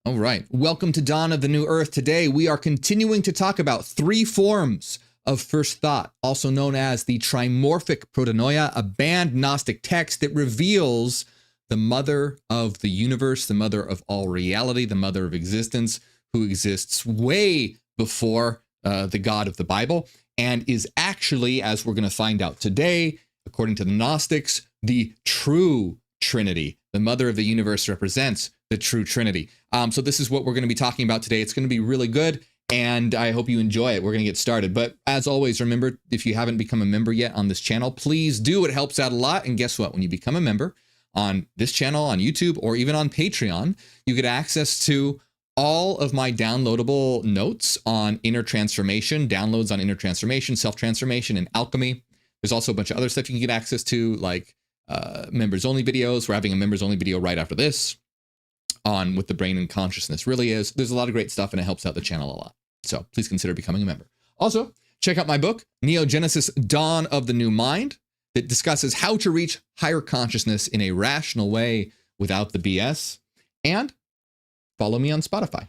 All right. Welcome to Dawn of the New Earth. Today, we are continuing to talk about three forms of first thought, also known as the trimorphic protonoia, a banned Gnostic text that reveals the mother of the universe, the mother of all reality, the mother of existence, who exists way before the God of the Bible, and is actually, as we're going to find out today, according to the Gnostics, the true Trinity. The mother of the universe represents the true Trinity. So this is what we're going to be talking about today. It's going to be really good, and I hope you enjoy it. We're going to get started. But as always, remember, if you haven't become a member yet on this channel, please do. It helps out a lot. And guess what? When you become a member on this channel, on YouTube, or even on Patreon, you get access to all of my downloadable notes on inner transformation, downloads on inner transformation, self-transformation, and alchemy. There's also a bunch of other stuff you can get access to, like members only videos. We're having a members only video right after this on what the brain and consciousness really is. There's a lot of great stuff, and it helps out the channel a lot. So please consider becoming a member. Also, check out my book, Neogenesis, Dawn of the New Mind, that discusses how to reach higher consciousness in a rational way without the BS. And follow me on Spotify.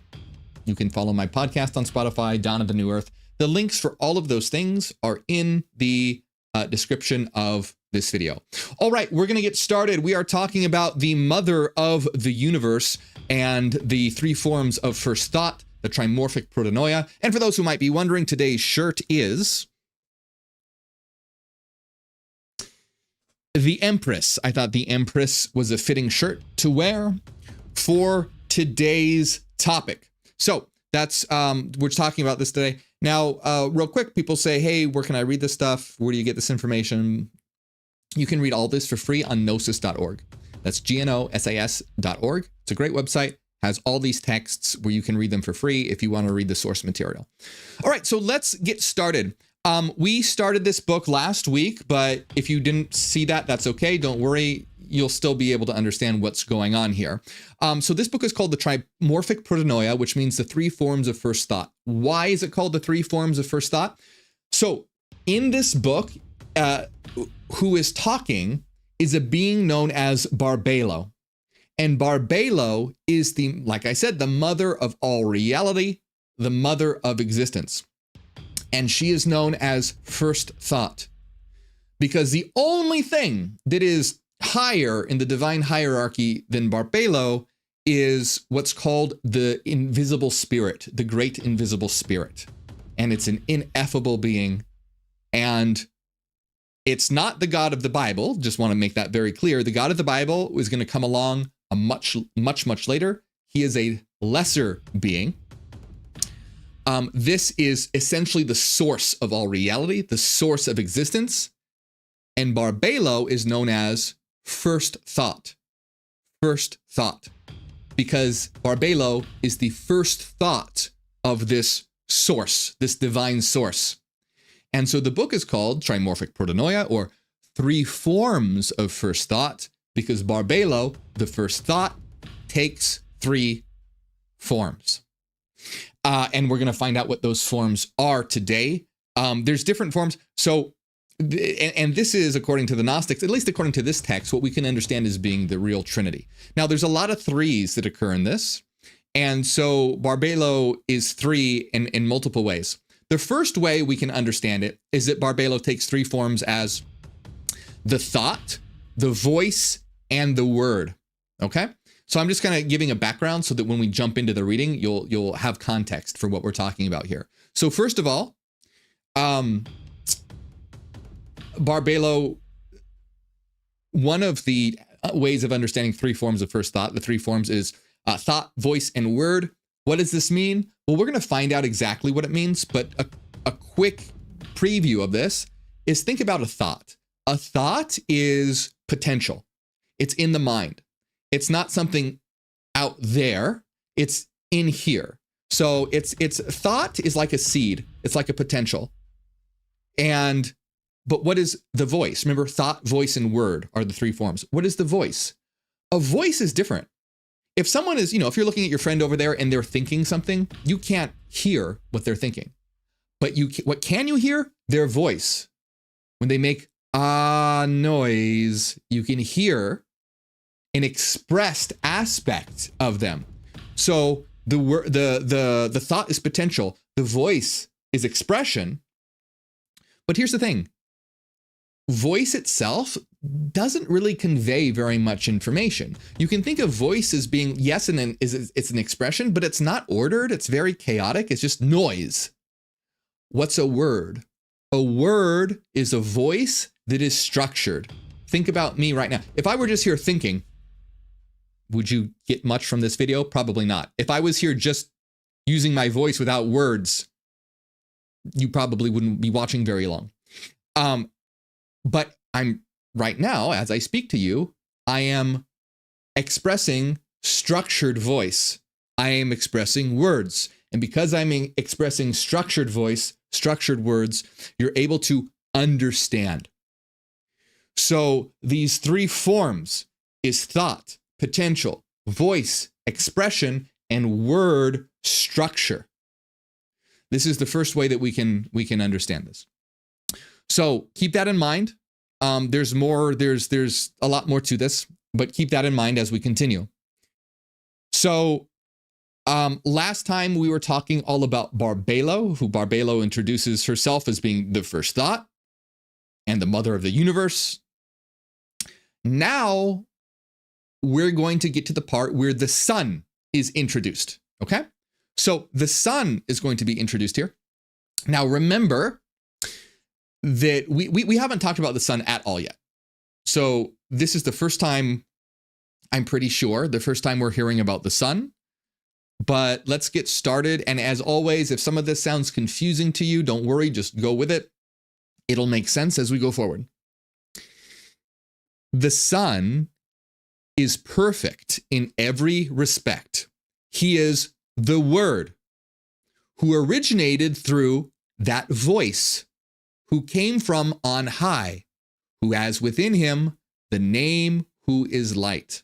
You can follow my podcast on Spotify, Dawn of the New Earth. The links for all of those things are in the description of this video. All right, we're going to get started. We are talking about the mother of the universe and the three forms of first thought, the trimorphic protonoia. And for those who might be wondering, today's shirt is the Empress. I thought the Empress was a fitting shirt to wear for today's topic. So that's, we're talking about this today. Now, real quick, people say, hey, where can I read this stuff? Where do you get this information? You can read all this for free on gnosis.org. That's gnosis.org. It's a great website, has all these texts where you can read them for free if you want to read the source material. All right, so let's get started. We started this book last week, but if you didn't see that, that's okay. Don't worry. You'll still be able to understand what's going on here. So this book is called the Trimorphic Protonoia, which means the three forms of first thought. Why is it called the three forms of first thought? So in this book, who is talking is a being known as Barbelo. And Barbelo is the, like I said, the mother of all reality, the mother of existence. And she is known as first thought, because the only thing that is higher in the divine hierarchy than Barbelo is what's called the invisible spirit, the great invisible spirit. And it's an ineffable being. And it's not the God of the Bible. Just want to make that very clear. The God of the Bible is going to come along much later. He is a lesser being. This is essentially the source of all reality, the source of existence. And Barbelo is known as first thought, because Barbelo is the first thought of this source, this divine source. And so the book is called Trimorphic Protonoia, or Three Forms of First Thought, because Barbelo, the first thought, takes three forms. And we're going to find out what those forms are today. There's different forms. So and this is, according to the Gnostics, at least according to this text, what we can understand as being the real Trinity. Now, there's a lot of threes that occur in this. And so Barbelo is three in multiple ways. The first way we can understand it is that Barbelo takes three forms as the thought, the voice, and the word. Okay? So I'm just kind of giving a background so that when we jump into the reading, you'll have context for what we're talking about here. So first of all, Barbelo, one of the ways of understanding three forms of first thought, the three forms is thought, voice, and word. What does this mean? Well, we're going to find out exactly what it means, but a quick preview of this is think about a thought. A thought is potential. It's in the mind. It's not something out there. It's in here. So it's thought is like a seed. It's like a potential. But what is the voice? Remember, thought, voice, and word are the three forms. What is the voice? A voice is different. If someone is, if you're looking at your friend over there and they're thinking something, you can't hear what they're thinking. But what can you hear? Their voice. When they make noise, you can hear an expressed aspect of them. So the thought is potential. The voice is expression. But here's the thing. Voice itself doesn't really convey very much information. You can think of voice as being, yes, and it's an expression, but it's not ordered. It's very chaotic. It's just noise. What's a word? A word is a voice that is structured. Think about me right now. If I were just here thinking, would you get much from this video? Probably not. If I was here just using my voice without words, you probably wouldn't be watching very long. But I'm right now, as I speak to you, I am expressing structured voice. I am expressing words. And because I'm expressing structured voice, structured words, you're able to understand. So these three forms is thought, potential, voice, expression, and word structure. This is the first way that we can understand this. So keep that in mind. There's a lot more to this, but keep that in mind as we continue. So last time we were talking all about Barbelo, who Barbelo introduces herself as being the first thought and the mother of the universe. Now we're going to get to the part where the sun is introduced. Okay? So the sun is going to be introduced here. Now remember that we haven't talked about the sun at all yet. So this is the first time, I'm pretty sure, the first time we're hearing about the sun. But let's get started. And as always, if some of this sounds confusing to you, don't worry, just go with it. It'll make sense as we go forward. The sun is perfect in every respect. He is the Word who originated through that voice, who came from on high, who has within him the name who is light.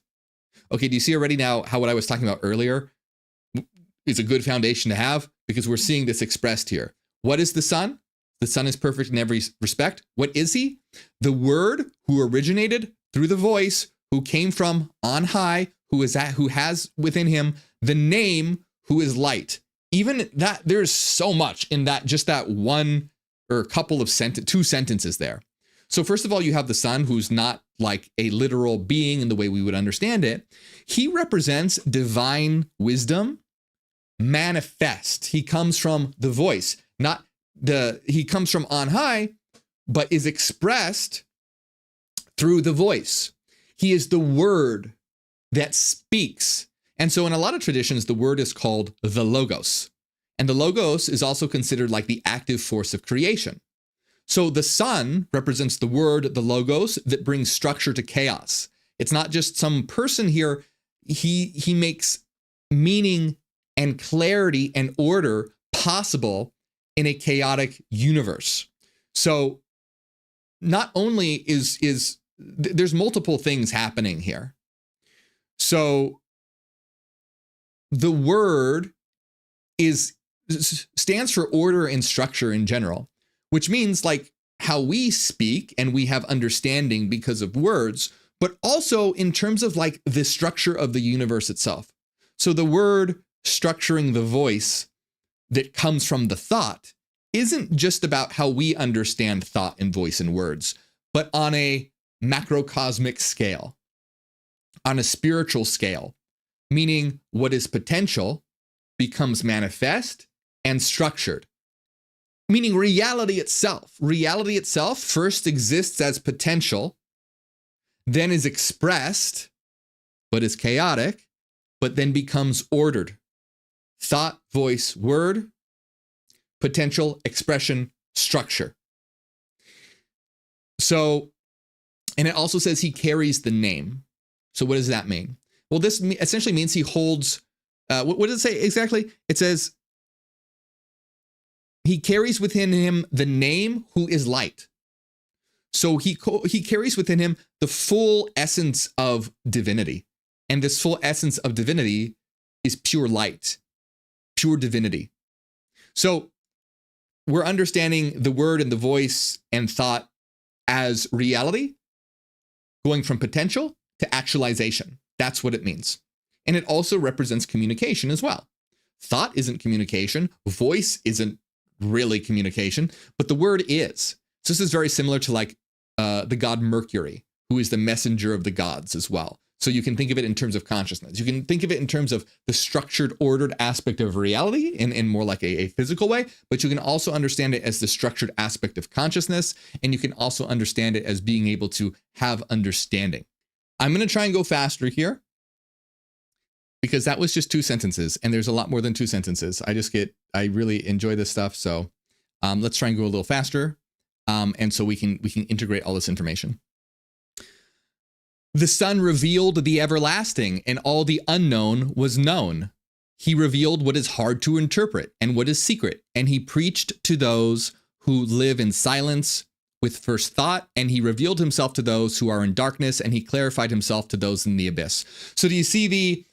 Okay, do you see already now how what I was talking about earlier is a good foundation to have? Because we're seeing this expressed here. What is the sun? The sun is perfect in every respect. What is he? The Word who originated through the voice, who came from on high, who has within him the name who is light. Even that, there's so much in that, just that one or a couple of two sentences there. So first of all, you have the sun, who's not like a literal being in the way we would understand it. He represents divine wisdom manifest. He comes from the voice, he comes from on high, but is expressed through the voice. He is the Word that speaks. And so in a lot of traditions, the Word is called the Logos. And the Logos is also considered like the active force of creation. So the sun represents the Word, the Logos, that brings structure to chaos. It's not just some person here. He makes meaning and clarity and order possible in a chaotic universe. So not only there's multiple things happening here. So the Word stands for order and structure in general, which means like how we speak and we have understanding because of words, but also in terms of like the structure of the universe itself. So the Word structuring the voice that comes from the thought isn't just about how we understand thought and voice and words, but on a macrocosmic scale, on a spiritual scale, meaning what is potential becomes manifest and structured, meaning reality itself. Reality itself first exists as potential, then is expressed, but is chaotic, but then becomes ordered. Thought, voice, word, potential, expression, structure. So, and it also says he carries the name. So what does that mean? Well, this essentially means he holds, what does it say exactly? It says, he carries within him the name who is light. So he carries within him the full essence of divinity. And this full essence of divinity is pure light, pure divinity. So we're understanding the word and the voice and thought as reality, going from potential to actualization. That's what it means. And it also represents communication as well. Thought isn't communication. Voice isn't really communication, but the word is. So this is very similar to like the god Mercury, who is the messenger of the gods as well. So you can think of it in terms of consciousness. You can think of it in terms of the structured, ordered aspect of reality in more like a physical way, but you can also understand it as the structured aspect of consciousness, and you can also understand it as being able to have understanding. I'm going to try and go faster here because that was just 2 sentences, and there's a lot more than 2 sentences. I really enjoy this stuff, so let's try and go a little faster, and so we can integrate all this information. The Son revealed the everlasting, and all the unknown was known. He revealed what is hard to interpret and what is secret, and he preached to those who live in silence with first thought, and he revealed himself to those who are in darkness, and he clarified himself to those in the abyss. So do you see the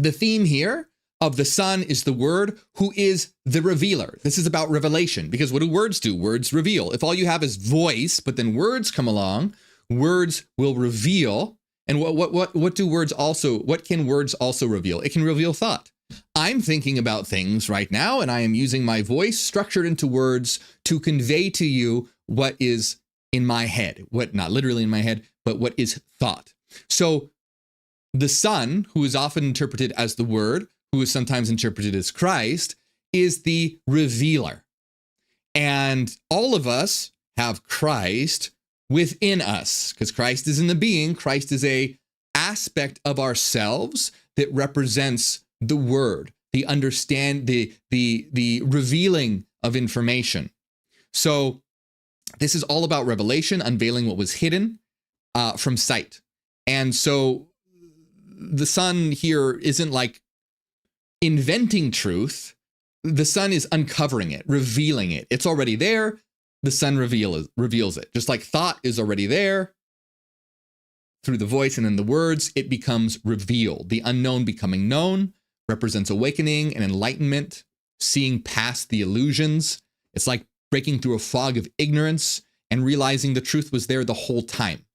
theme here? Of the Son is the Word, who is the revealer. This is about revelation, because what do words do? Words reveal. If all you have is voice, but then words come along, words will reveal. And what do words also, what can words also reveal? It can reveal thought. I'm thinking about things right now, and I am using my voice structured into words to convey to you what is in my head, what not literally in my head, but what is thought. So the Son, who is often interpreted as the Word, who is sometimes interpreted as Christ, is the revealer. And all of us have Christ within us, because Christ is in the being. Christ is a aspect of ourselves that represents the word, the revealing of information. So this is all about revelation, unveiling what was hidden from sight. And so the Son here isn't like inventing truth. The Son is uncovering it, revealing it. It's already there. The Son reveals it. Just like thought is already there through the voice and in the words, it becomes revealed. The unknown becoming known represents awakening and enlightenment, seeing past the illusions. It's like breaking through a fog of ignorance and realizing the truth was there the whole time.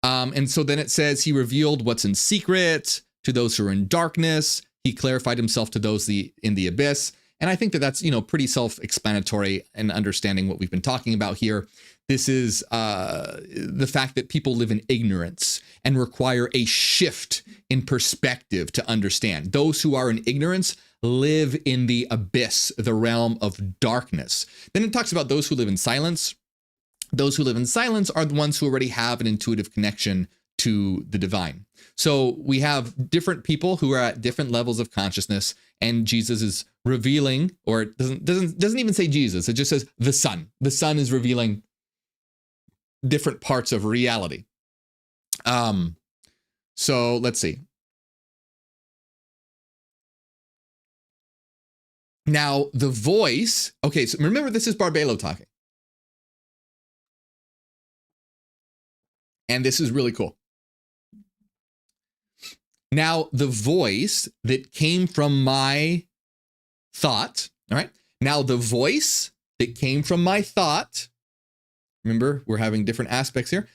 And so then it says he revealed what's in secret to those who are in darkness. He clarified himself to those in the abyss. And I think that that's, pretty self-explanatory in understanding what we've been talking about here. This is the fact that people live in ignorance and require a shift in perspective to understand. Those who are in ignorance live in the abyss, the realm of darkness. Then it talks about those who live in silence. Those who live in silence are the ones who already have an intuitive connection to the divine. So we have different people who are at different levels of consciousness, and Jesus is revealing, or it doesn't even say Jesus. It just says the Son. The Son is revealing different parts of reality. So let's see. Now the voice. Okay, so remember this is Barbelo talking, and this is really cool. Now, the voice that came from my thought, all right? Now, the voice that came from my thought, remember, we're having different aspects here.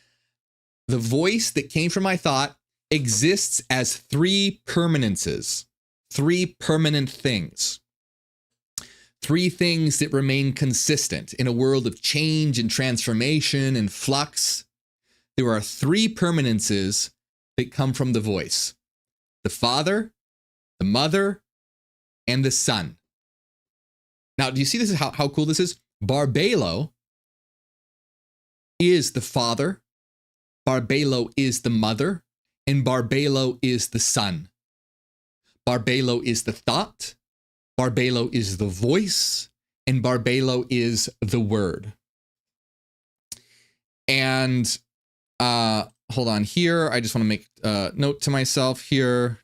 The voice that came from my thought exists as 3 permanences, 3 permanent things, 3 things that remain consistent in a world of change and transformation and flux. There are 3 permanences that come from the voice. The Father, the Mother, and the Son. Now, do you see this is how cool this is? Barbelo is the Father, Barbelo is the Mother, and Barbelo is the Son. Barbelo is the thought, Barbelo is the voice, and Barbelo is the word. And hold on here. I just want to make a note to myself here.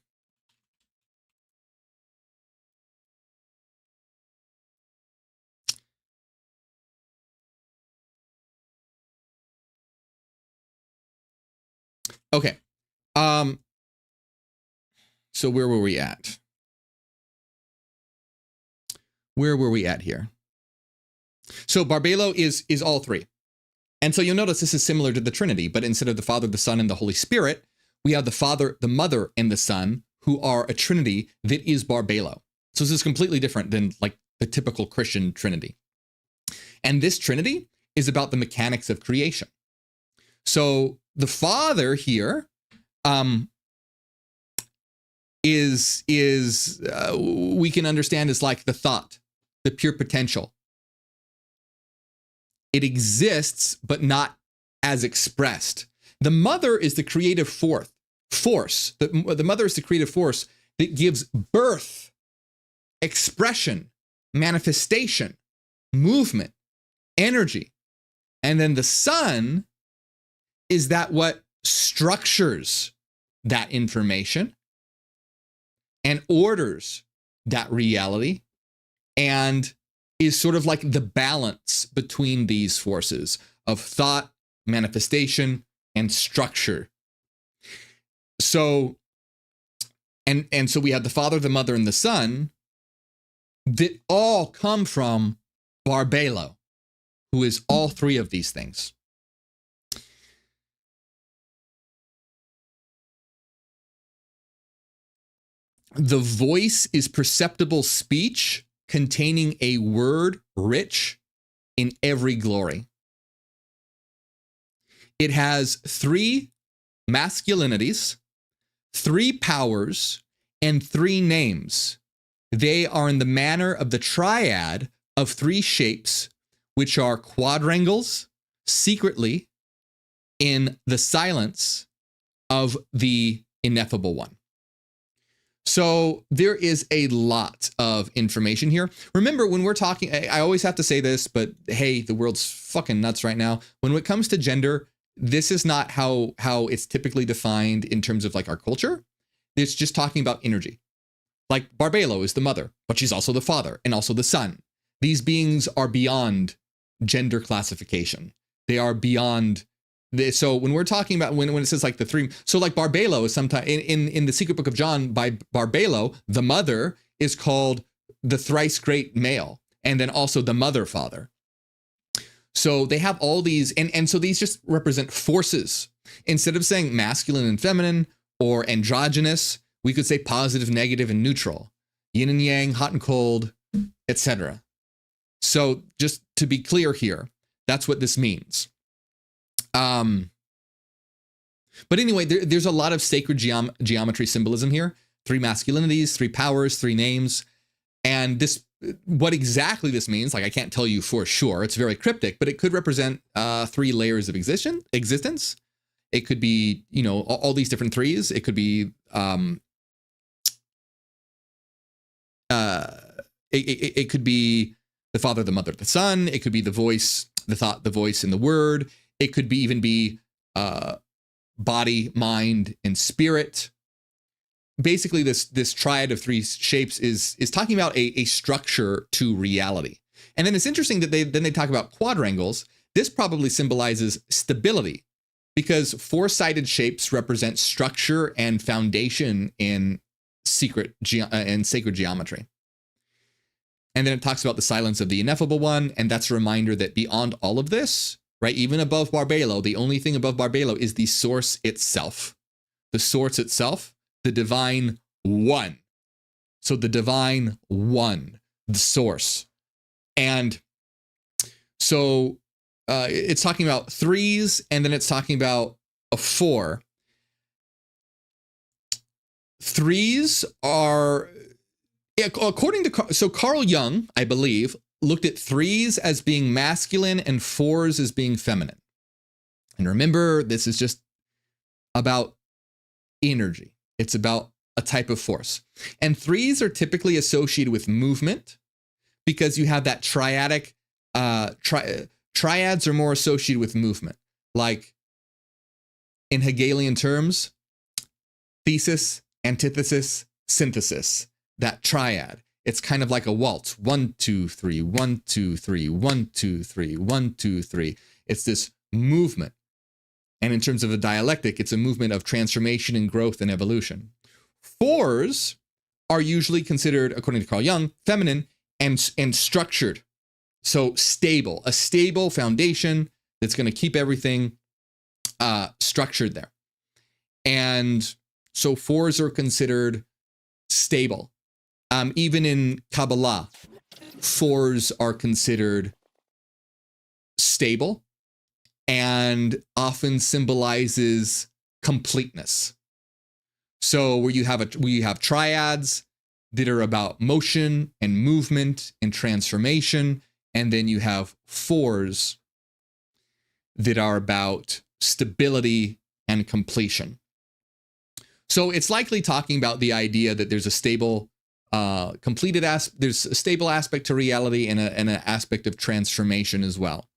Okay. So where were we at? Where were we at here? So Barbelo is all 3. And so you'll notice this is similar to the Trinity, but instead of the Father, the Son, and the Holy Spirit, we have the Father, the Mother, and the Son, who are a Trinity that is Barbelo. So this is completely different than like the typical Christian Trinity. And this Trinity is about the mechanics of creation. So the Father here is we can understand as like the thought, the pure potential. It exists, but not as expressed. The Mother is the creative force. The Mother is the creative force that gives birth, expression, manifestation, movement, energy. And then the Son is that what structures that information and orders that reality and is sort of like the balance between these forces of thought, manifestation, and structure. So, and so we have the Father, the Mother, and the Son that all come from Barbelo, who is all three of these things. The voice is perceptible speech containing a word rich in every glory. It has 3 masculinities, 3 powers, and 3 names. They are in the manner of the triad of 3 shapes, which are quadrangles, secretly in the silence of the ineffable one. So there is a lot of information here. Remember, when we're talking, I always have to say this, but hey, the world's fucking nuts right now. When it comes to gender, this is not how it's typically defined in terms of like our culture. It's just talking about energy. Like Barbelo is the mother, but she's also the father and also the son. These beings are beyond gender classification. They are beyond. So when we're talking about when it says like the 3, so like Barbelo is sometimes in the Secret Book of John by Barbelo, the mother is called the thrice great male, and then also the mother father. So they have all these, and so these just represent forces. Instead of saying masculine and feminine or androgynous, we could say positive, negative, and neutral, yin and yang, hot and cold, etc. So just to be clear here, that's what this means. But anyway, there's a lot of sacred geometry symbolism here. 3 masculinities, 3 powers, 3 names. And this, what exactly this means, like I can't tell you for sure. It's very cryptic, but it could represent 3 layers of existence. It could be, you know, all these different 3s. It could be it could be the Father, the Mother, the Son. It could be the voice, the thought, the voice, and the word. It could be even be body, mind, and spirit. Basically, this triad of 3 shapes is talking about a structure to reality. And then it's interesting that they talk about quadrangles. This probably symbolizes stability, because 4-sided shapes represent structure and foundation in sacred geometry. And then it talks about the silence of the ineffable one, and that's a reminder that beyond all of this, right, even above Barbelo, the only thing above Barbelo is the source itself. The source itself, the divine one. So the divine one, the source. And so it's talking about 3s, and then it's talking about a 4. 3s are, according to, so Carl Jung, I believe, looked at 3s as being masculine and 4s as being feminine. And remember, this is just about energy. It's about a type of force. And 3s are typically associated with movement, because you have that triadic, triads are more associated with movement. Like in Hegelian terms, thesis, antithesis, synthesis, that triad. It's kind of like a waltz. 1, 2, 3, 1, 2, 3, 1, 2, 3, 1, 2, 3. It's this movement. And in terms of a dialectic, it's a movement of transformation and growth and evolution. 4s are usually considered, according to Carl Jung, feminine and structured. So stable, a stable foundation, that's going to keep everything structured there. And so fours are considered stable. Even in Kabbalah, fours are considered stable and often symbolizes completeness. So where you have triads that are about motion and movement and transformation, and then you have fours that are about stability and completion. So it's likely talking about the idea that there's a stable, there's a stable aspect to reality and an aspect of transformation as well.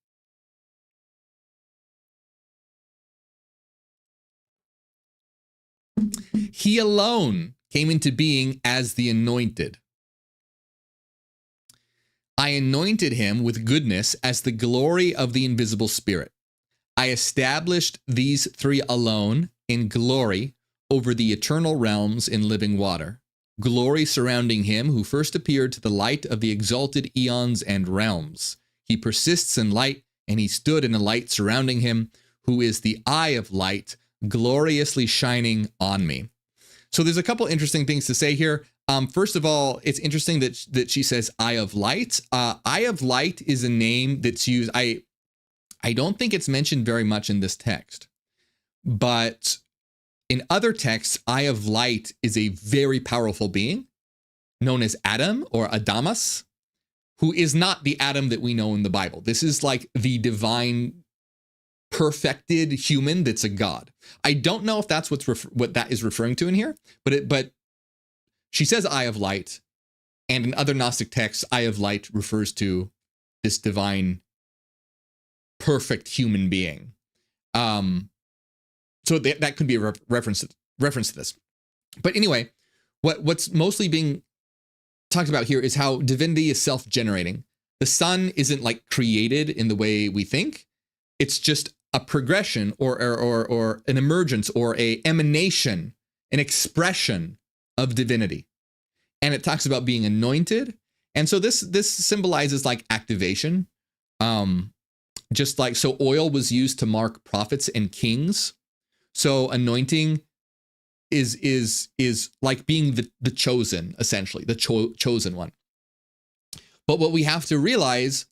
He alone came into being as the anointed. I anointed him with goodness as the glory of the invisible spirit. I established these three alone in glory over the eternal realms in living water. Glory surrounding him who first appeared to the light of the exalted eons and realms. He persists in light, and he stood in a light surrounding him, who is the eye of light, gloriously shining on me. So there's a couple interesting things to say here. First of all, it's interesting that she says eye of light. Eye of light is a name that's used. I don't think it's mentioned very much in this text, but in other texts, eye of light is a very powerful being known as Adam or Adamas, who is not the Adam that we know in the Bible. This is like the divine perfected human that's a god. I don't know if that's what that is referring to in here, but she says eye of light, and in other Gnostic texts, eye of light refers to this divine perfect human being. So that could be a reference to this. But anyway, what's mostly being talked about here is how divinity is self-generating. The sun isn't like created in the way we think. It's just a progression or an emergence or a emanation, an expression of divinity. And it talks about being anointed. And so this symbolizes like activation. Just like, so oil was used to mark prophets and kings. So anointing is like being the chosen, essentially, the chosen one. But what we have to realize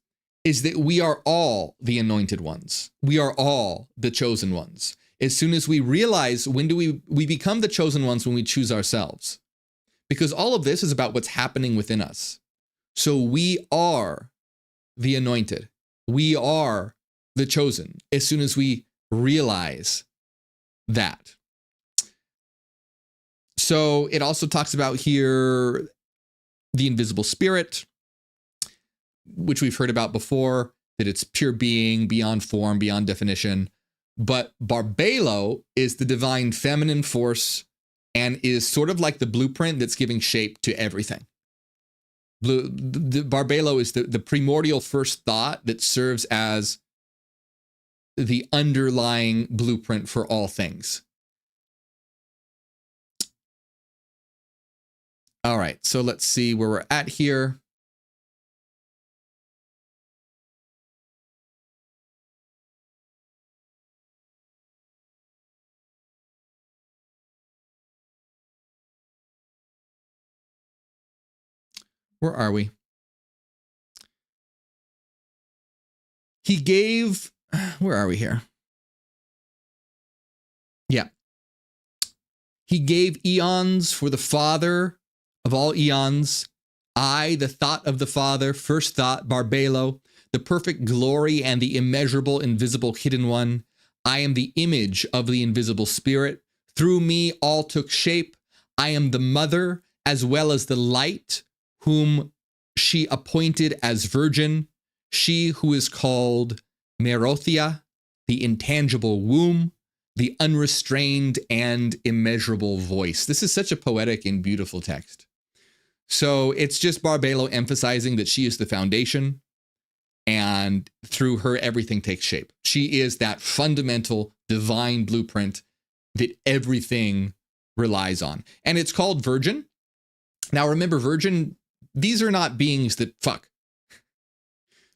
is that we are all the anointed ones. We are all the chosen ones. As soon as we realize, when do we become the chosen ones? When we choose ourselves. Because all of this is about what's happening within us. So we are the anointed. We are the chosen. As soon as we realize that. So it also talks about here the invisible spirit, which we've heard about before, that it's pure being, beyond form, beyond definition. But Barbelo is the divine feminine force and is sort of like the blueprint that's giving shape to everything. Barbelo is the primordial first thought that serves as the underlying blueprint for all things. All right, so let's see where we're at here. Where are we? He gave, where are we here? Yeah. He gave eons for the Father of all eons. I, the thought of the Father, first thought, Barbelo, the perfect glory and the immeasurable, invisible, hidden one. I am the image of the invisible spirit. Through me, all took shape. I am the mother as well as the light, whom she appointed as virgin, she who is called Merothia, the intangible womb, the unrestrained and immeasurable voice. This is such a poetic and beautiful text. So it's just Barbelo emphasizing that she is the foundation, and through her, everything takes shape. She is that fundamental divine blueprint that everything relies on. And it's called virgin. Now remember, virgin, these are not beings that fuck.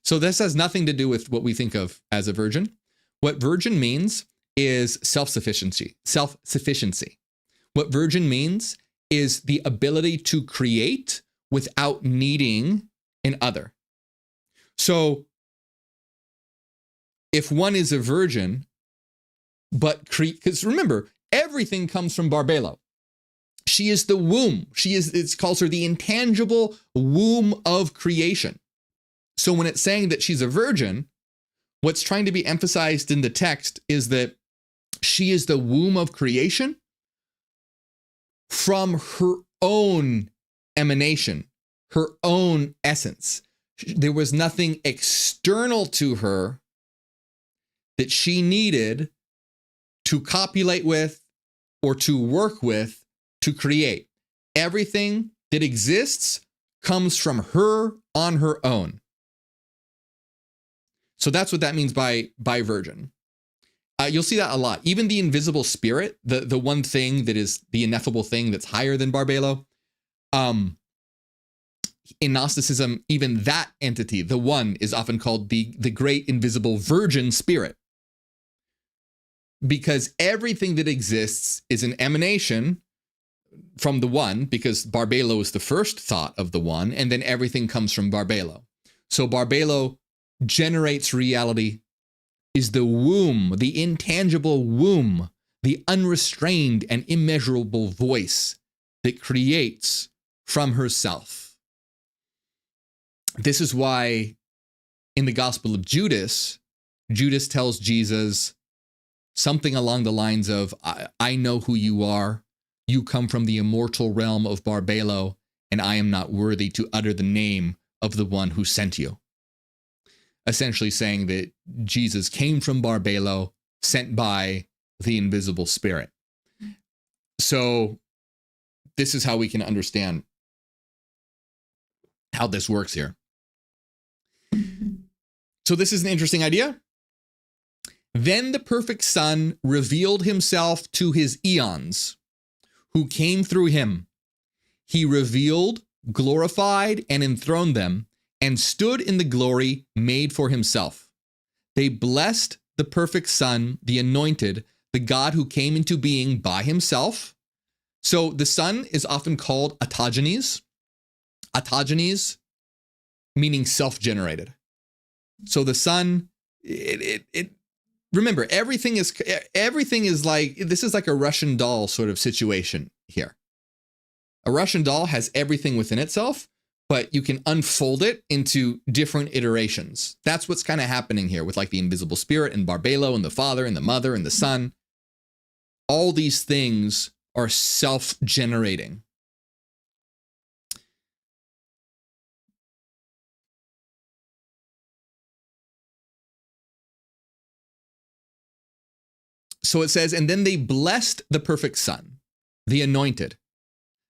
So this has nothing to do with what we think of as a virgin. What virgin means is self-sufficiency. Self-sufficiency. What virgin means is the ability to create without needing an other. So if one is a virgin, but because remember, everything comes from Barbelo. She is the womb. It calls her the intangible womb of creation. So when it's saying that she's a virgin, what's trying to be emphasized in the text is that she is the womb of creation from her own emanation, her own essence. There was nothing external to her that she needed to copulate with or to work with to create. Everything that exists comes from her on her own. So that's what that means by virgin. You'll see that a lot. Even the invisible spirit, the one thing that is the ineffable thing that's higher than Barbelo, in Gnosticism, even that entity, the one, is often called the great invisible virgin spirit. Because everything that exists is an emanation from the one, because Barbelo is the first thought of the one, and then everything comes from Barbelo. So Barbelo generates reality, is the womb, the intangible womb, the unrestrained and immeasurable voice that creates from herself. This is why in the Gospel of Judas, Judas tells Jesus something along the lines of, I know who you are. You come from the immortal realm of Barbelo, and I am not worthy to utter the name of the one who sent you. Essentially saying that Jesus came from Barbelo, sent by the invisible spirit. So this is how we can understand how this works here. So this is an interesting idea. Then the perfect Son revealed himself to his eons, who came through him. He revealed, glorified, and enthroned them, and stood in the glory made for himself. They blessed the perfect Son, the anointed, the God who came into being by himself. So the Son is often called autogenes. Autogenes meaning self-generated. So the Son, remember, everything is like, this is like a Russian doll sort of situation here. A Russian doll has everything within itself, but you can unfold it into different iterations. That's what's kind of happening here with like the invisible spirit and Barbelo and the Father and the Mother and the Son. All these things are self-generating. So it says, and then they blessed the perfect Son, the anointed,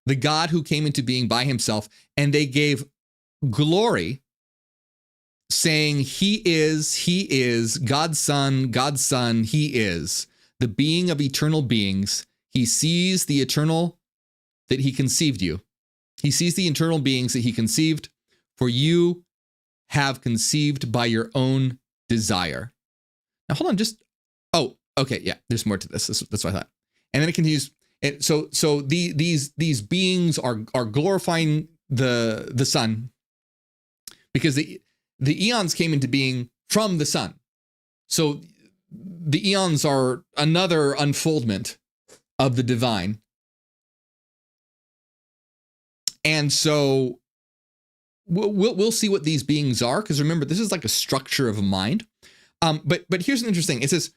the God who came into being by himself, and they gave glory, saying, he is God's Son, he is the being of eternal beings. He sees the eternal that he conceived you. He sees the eternal beings that he conceived, for you have conceived by your own desire. Now, hold on, okay, yeah, there's more to this. That's what I thought. And then it continues. And so these beings are glorifying the Son, because the eons came into being from the Son. So the eons are another unfoldment of the divine. And so we'll see what these beings are, because remember, this is like a structure of a mind. But here's an interesting. It says,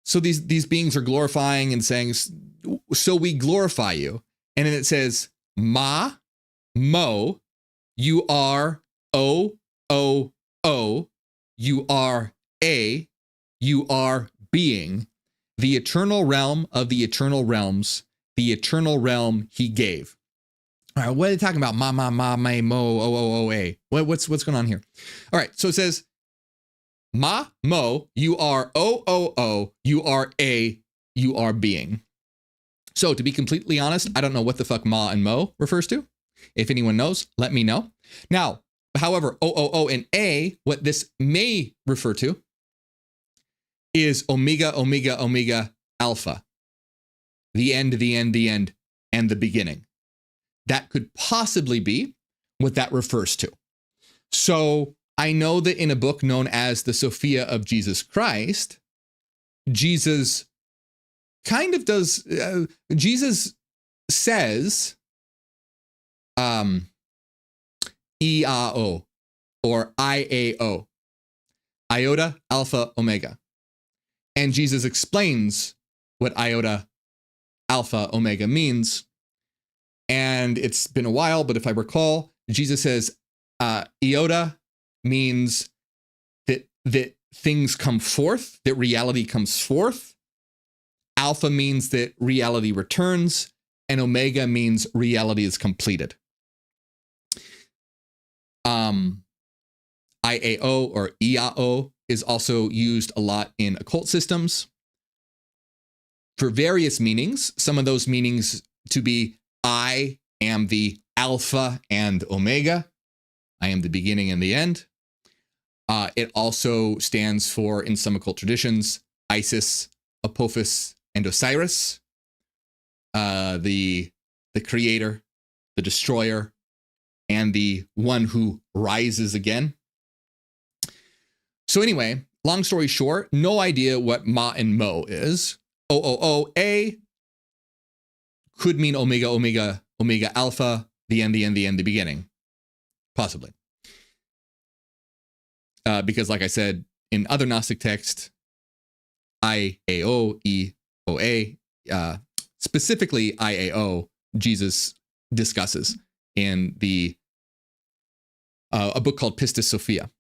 so these beings are glorifying and saying, so we glorify you. And then it says, Ma, Mo, you are O, you are A, you are being, the eternal realm of the eternal realms, the eternal realm he gave. All right, what are they talking about? Ma, may, mo, a. What's going on here? All right, so it says, Ma, Mo, you are O, you are A, you are being. So to be completely honest, I don't know what the fuck Ma and Mo refers to. If anyone knows, let me know. Now, however, O and A, what this may refer to is omega, omega, omega, alpha. The end, the end, the end, and the beginning. That could possibly be what that refers to. So I know that in a book known as the Sophia of Jesus Christ, Jesus kind of does, Jesus says IAO or IAO, iota, alpha, omega. And Jesus explains what iota, alpha, omega means. And it's been a while, but if I recall, Jesus says iota means that things come forth, that reality comes forth. Alpha means that reality returns, and omega means reality is completed. IAO or IAO is also used a lot in occult systems for various meanings. Some of those meanings to be I am the alpha and omega. I am the beginning and the end. It also stands for, in some occult traditions, Isis, Apophis, and Osiris, the creator, the destroyer, and the one who rises again. So anyway, long story short, no idea what Ma and Mo is. OOO-A could mean omega, omega, omega alpha, the end, the end, the end, the beginning. Possibly. Because like I said, in other Gnostic texts, IAO, EOA, specifically IAO, Jesus discusses in a book called Pistis Sophia.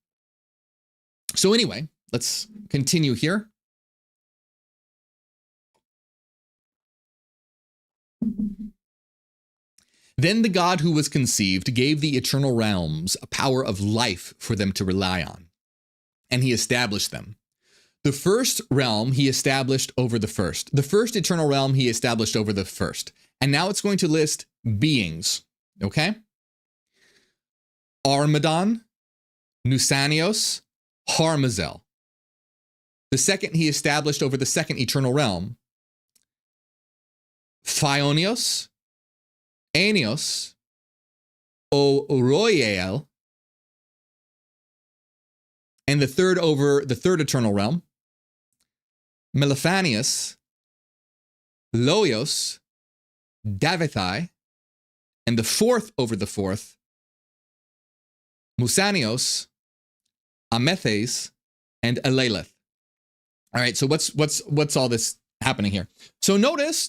So anyway, let's continue here. Then the God who was conceived gave the eternal realms a power of life for them to rely on, and he established them. The first realm he established over the first. The first eternal realm he established over the first. And now it's going to list beings, okay? Armadon, Nusanios, Harmazel. The second he established over the second eternal realm. Phionios, Aeneos, Oroiel, and the third over the third eternal realm, Melephanius, Loios, Davithai, and the fourth over the fourth, Musanios, Amethes, and Eleleth. All right, so what's all this happening here? So notice,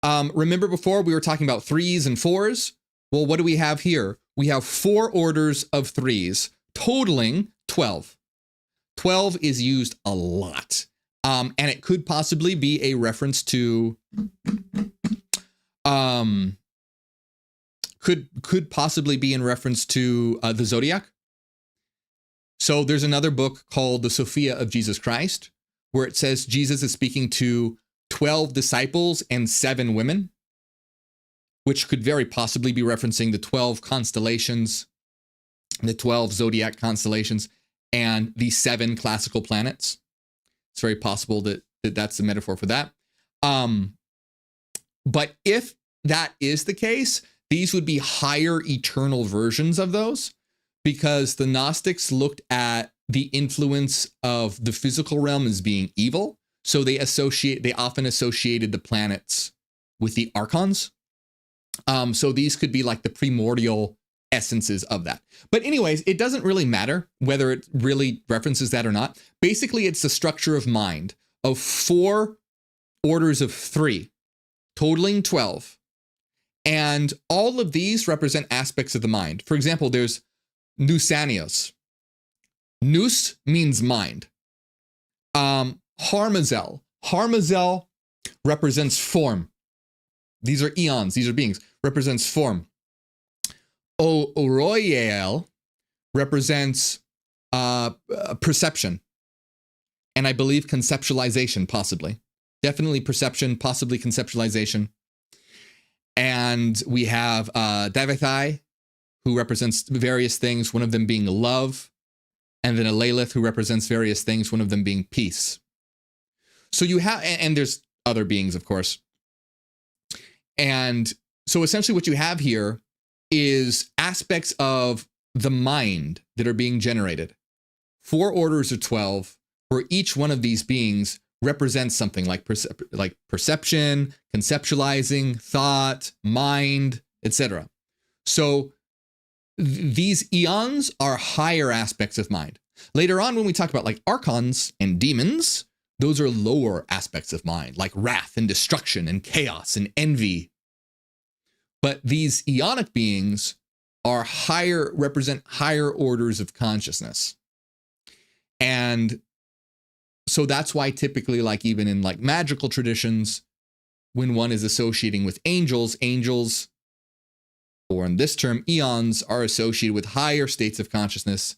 remember before we were talking about threes and fours? Well, what do we have here? We have 4 orders of threes, totaling 12. 12 is used a lot. And it could possibly be a reference to, could possibly be in reference to the Zodiac. So there's another book called the Sophia of Jesus Christ, where it says Jesus is speaking to 12 disciples and 7 women, which could very possibly be referencing the 12 constellations, the 12 zodiac constellations, and the 7 classical planets. It's very possible that that's the metaphor for that. But if that is the case, these would be higher eternal versions of those, because the Gnostics looked at the influence of the physical realm as being evil. So they often associated the planets with the archons. So these could be like the primordial essences of that. But anyways, it doesn't really matter whether it really references that or not. Basically, it's the structure of mind of 4 orders of 3, totaling 12. And all of these represent aspects of the mind. For example, there's Nusanios. Nous means mind. Harmazel. Harmazel represents form. These are eons. These are beings. Represents form. Oroiel represents perception. And I believe conceptualization, possibly. Definitely perception, possibly conceptualization. And we have Davithai, who represents various things, one of them being love. and then a Lilith who represents various things, one of them being peace. So you have, and there's other beings, of course. And so essentially what you have here is aspects of the mind that are being generated. 4 orders of 12, where each one of these beings represents something like perception, conceptualizing, thought, mind, etc. So these eons are higher aspects of mind. Later on, when we talk about like archons and demons, those are lower aspects of mind, like wrath and destruction and chaos and envy. But these eonic beings are higher, represent higher orders of consciousness. And so that's why typically, like even in like magical traditions, when one is associating with angels, or in this term, eons, are associated with higher states of consciousness,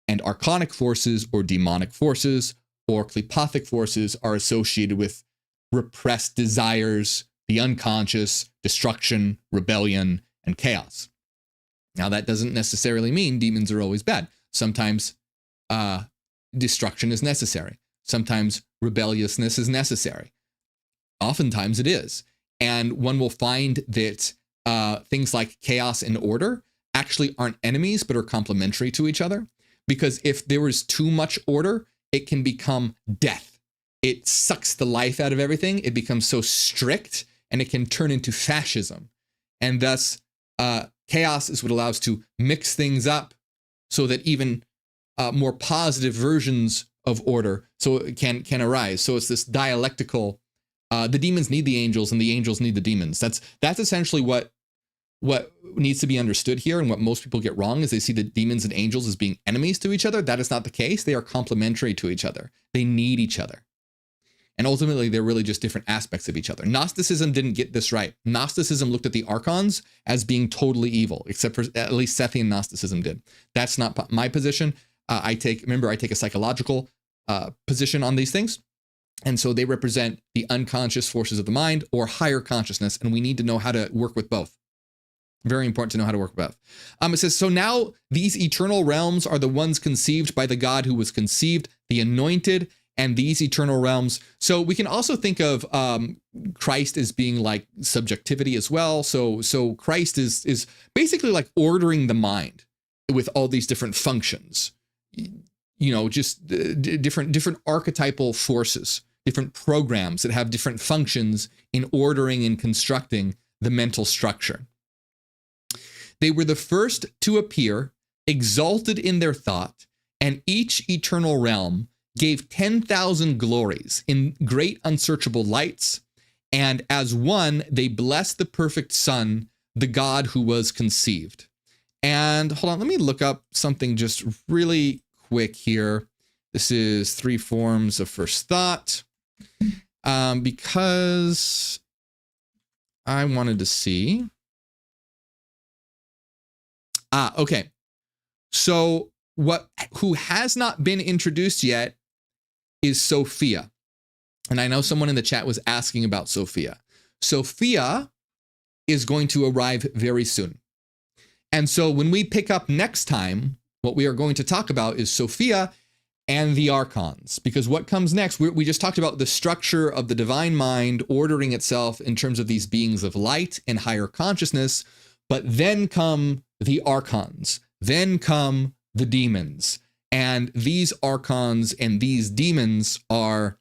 and archonic forces or demonic forces or qlipothic forces are associated with repressed desires, the unconscious, destruction, rebellion, and chaos. Now, that doesn't necessarily mean demons are always bad. Sometimes destruction is necessary. Sometimes rebelliousness is necessary. Oftentimes it is. And one will find that things like chaos and order actually aren't enemies, but are complementary to each other. Because if there is too much order, it can become death. It sucks the life out of everything. It becomes so strict, and it can turn into fascism. And thus, chaos is what allows to mix things up so that even more positive versions of order can arise. So it's this dialectical, the demons need the angels and the angels need the demons. That's essentially what needs to be understood here, and what most people get wrong is they see the demons and angels as being enemies to each other. That is not the case. They are complementary to each other. They need each other. And ultimately, they're really just different aspects of each other. Gnosticism didn't get this right. Gnosticism looked at the archons as being totally evil, except for at least Sethian Gnosticism did. That's not my position. I take a psychological position on these things. And so they represent the unconscious forces of the mind or higher consciousness. And we need to know how to work with both. Very important to know how to work with both. It says, so now these eternal realms are the ones conceived by the God who was conceived, the anointed, and these eternal realms. So we can also think of Christ as being like subjectivity as well. So Christ is basically like ordering the mind with all these different functions, just different archetypal forces, different programs that have different functions in ordering and constructing the mental structure. They were the first to appear, exalted in their thought, and each eternal realm gave 10,000 glories in great unsearchable lights, and as one they blessed the perfect Son, the God who was conceived. And hold on, let me look up something just really quick here. This is 3 forms of first thought, because I wanted to see. Okay. So who has not been introduced yet is Sophia. And I know someone in the chat was asking about Sophia. Sophia is going to arrive very soon. And so when we pick up next time, what we are going to talk about is Sophia and the archons, because what comes next, we just talked about the structure of the divine mind ordering itself in terms of these beings of light and higher consciousness, but then come the archons, then come the demons. And these archons and these demons are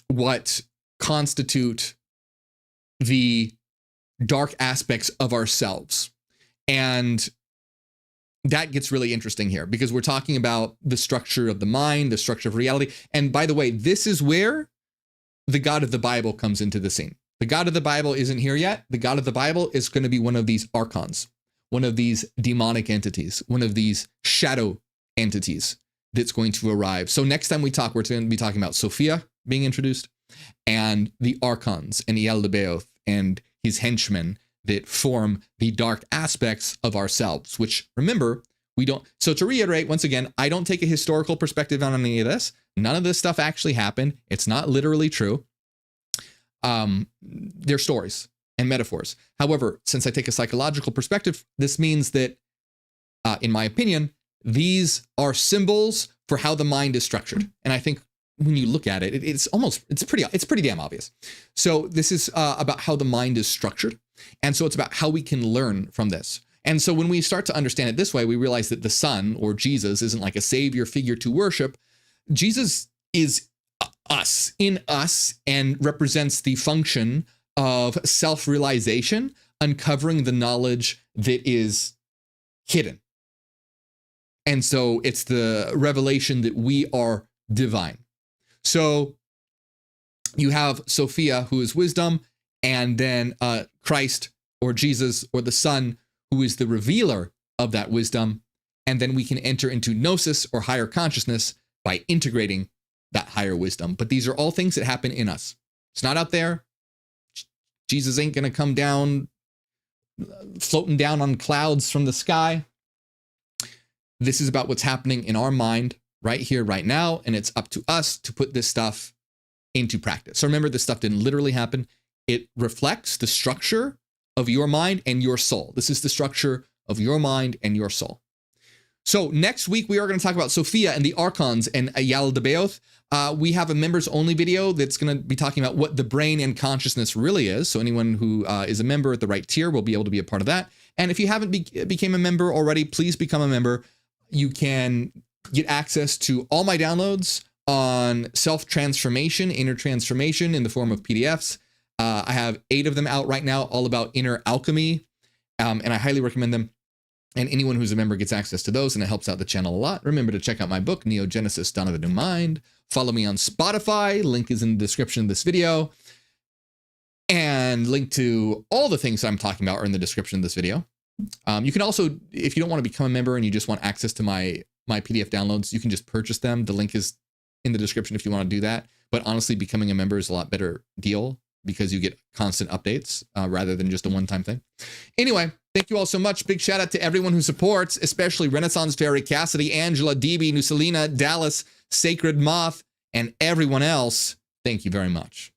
what constitute the dark aspects of ourselves. And that gets really interesting here because we're talking about the structure of the mind, the structure of reality. And by the way, this is where the God of the Bible comes into the scene. The God of the Bible isn't here yet. The God of the Bible is going to be one of these archons, one of these demonic entities, one of these shadow entities that's going to arrive. So next time we talk, we're going to be talking about Sophia being introduced and the archons and Yaldabaoth and his henchmen that form the dark aspects of ourselves, which remember, we don't. So to reiterate, once again, I don't take a historical perspective on any of this. None of this stuff actually happened. It's not literally true. They're stories and metaphors. However, since I take a psychological perspective, this means that in my opinion, these are symbols for how the mind is structured. And I think when you look at it, it's pretty damn obvious. So this is about how the mind is structured. And so it's about how we can learn from this. And so when we start to understand it this way, we realize that the Son, or Jesus, isn't like a savior figure to worship. Jesus is us, in us, and represents the function of self-realization, uncovering the knowledge that is hidden. And so it's the revelation that we are divine. So you have Sophia, who is wisdom, and then Christ, or Jesus, or the Son, who is the revealer of that wisdom. And then we can enter into gnosis, or higher consciousness, by integrating that higher wisdom. But these are all things that happen in us. It's not out there. Jesus ain't going to come down, floating down on clouds from the sky. This is about what's happening in our mind right here, right now. And it's up to us to put this stuff into practice. So remember, this stuff didn't literally happen. It reflects the structure of your mind and your soul. This is the structure of your mind and your soul. So next week, we are going to talk about Sophia and the Archons and Yaldabaoth. We have a members only video that's going to be talking about what the brain and consciousness really is. So anyone who is a member at the right tier will be able to be a part of that. And if you haven't became a member already, please become a member. You can get access to all my downloads on self-transformation, inner transformation, in the form of PDFs. I have 8 of them out right now, all about inner alchemy, and I highly recommend them. And anyone who's a member gets access to those, and it helps out the channel a lot. Remember to check out my book, Neogenesis, Dawn of the New Mind. Follow me on Spotify. Link is in the description of this video. And link to all the things I'm talking about are in the description of this video. You can also, if you don't want to become a member and you just want access to my PDF downloads, you can just purchase them. The link is in the description if you want to do that. But honestly, becoming a member is a lot better deal because you get constant updates rather than just a one-time thing. Anyway, thank you all so much. Big shout out to everyone who supports, especially Renaissance Fairy, Cassidy, Angela, DB, Nusalina, Dallas, Sacred Moth, and everyone else. Thank you very much.